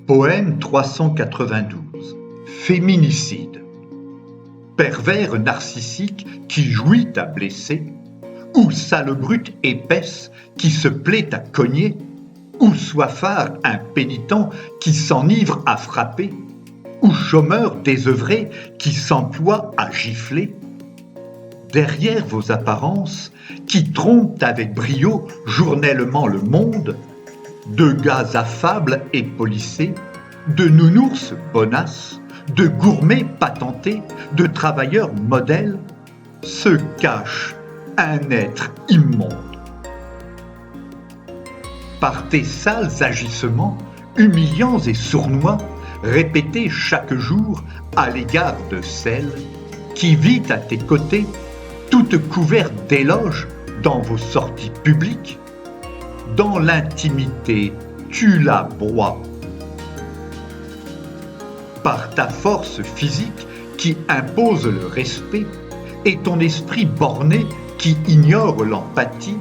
Poème 392. Féminicide. Pervers narcissique qui jouit à blesser, ou sale brute épaisse qui se plaît à cogner, ou soifard impénitent qui s'enivre à frapper, ou chômeur désœuvré qui s'emploie à gifler. Derrière vos apparences, qui trompent avec brio journellement le monde, de gars affables et polissés, de nounours bonasses, de gourmets patentés, de travailleurs modèles, se cache un être immonde. Par tes sales agissements, humiliants et sournois, répétés chaque jour à l'égard de celle qui vit à tes côtés, toute couverte d'éloges dans vos sorties publiques, dans l'intimité, tu la broies. Par ta force physique qui impose le respect et ton esprit borné qui ignore l'empathie,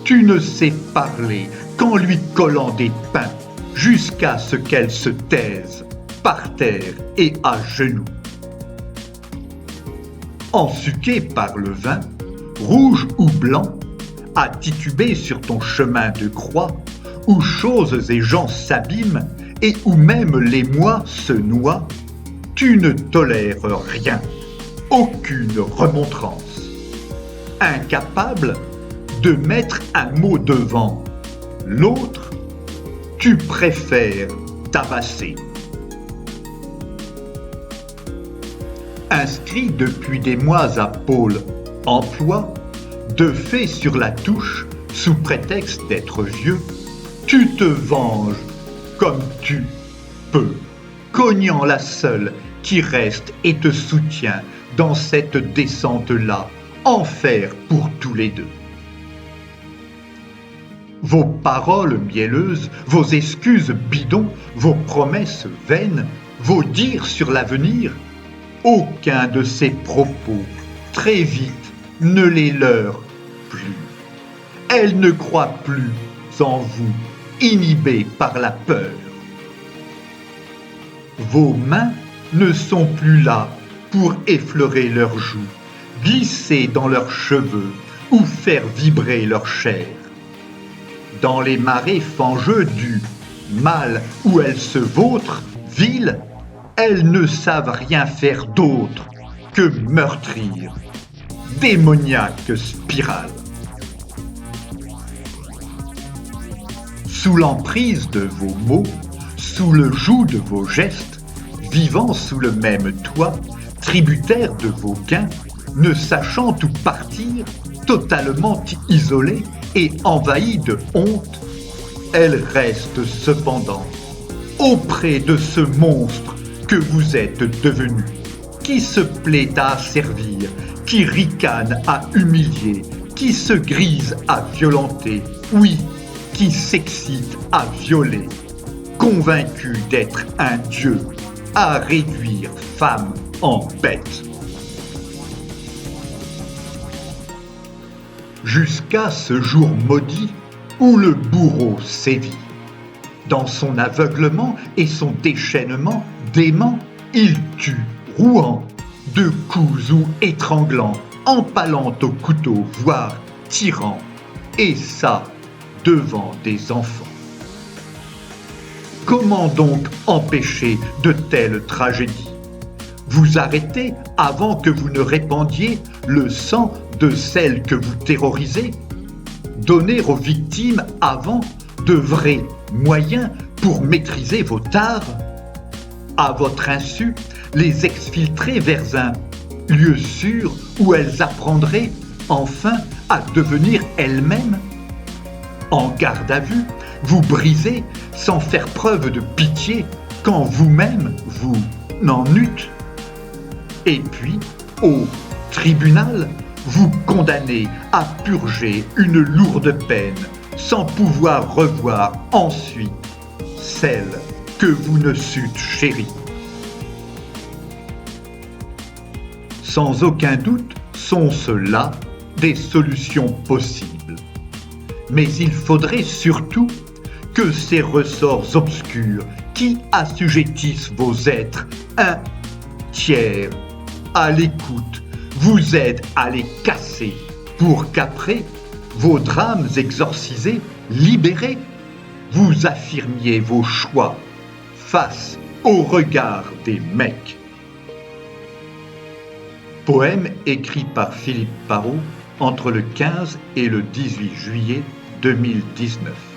tu ne sais parler qu'en lui collant des pains jusqu'à ce qu'elle se taise par terre et à genoux. Ensuqué par le vin, rouge ou blanc, à tituber sur ton chemin de croix, où choses et gens s'abîment et où même l'émoi se noie, tu ne tolères rien, aucune remontrance. Incapable de mettre un mot devant l'autre, tu préfères tabasser. Inscrit depuis des mois à Pôle emploi, de fait sur la touche, sous prétexte d'être vieux, tu te venges comme tu peux, cognant la seule qui reste et te soutient dans cette descente-là, enfer pour tous les deux. Vos paroles mielleuses, vos excuses bidons, vos promesses vaines, vos dires sur l'avenir, aucun de ces propos, très vite, ne les leurre plus. Elle ne croit plus en vous, inhibée par la peur. Vos mains ne sont plus là pour effleurer leurs joues, glisser dans leurs cheveux ou faire vibrer leur chair. Dans les marais fangeux du mal où elles se vautrent, viles, elles ne savent rien faire d'autre que meurtrir. Démoniaque spirale. Sous l'emprise de vos mots, sous le joug de vos gestes, vivant sous le même toit, tributaire de vos gains, ne sachant où partir, totalement isolée et envahie de honte, elle reste cependant auprès de ce monstre que vous êtes devenu, qui se plaît à servir, qui ricane à humilier, qui se grise à violenter, oui, qui s'excite à violer, convaincu d'être un dieu, à réduire femme en bête. Jusqu'à ce jour maudit où le bourreau sévit. Dans son aveuglement et son déchaînement dément, il tue, rouant, de coups ou étranglant, empalant au couteau, voire tirant, et ça devant des enfants. Comment donc empêcher de telles tragédies? Vous arrêter avant que vous ne répandiez le sang de celles que vous terrorisez? Donner aux victimes avant de vrais moyens pour maîtriser vos tares? À votre insu, les exfiltrer vers un lieu sûr où elles apprendraient enfin à devenir elles-mêmes? En garde à vue, vous brisez sans faire preuve de pitié quand vous-même vous n'en eûtes. Et puis, au tribunal, vous condamnez à purger une lourde peine sans pouvoir revoir ensuite celle que vous ne sûtes chérie. Sans aucun doute sont-ce là des solutions possibles. Mais il faudrait surtout que ces ressorts obscurs qui assujettissent vos êtres un tiers à l'écoute, vous aident à les casser pour qu'après, vos drames exorcisés, libérés, vous affirmiez vos choix face au regard des mecs. Poème écrit par Philippe Parrot entre le 15 et le 18 juillet 2019.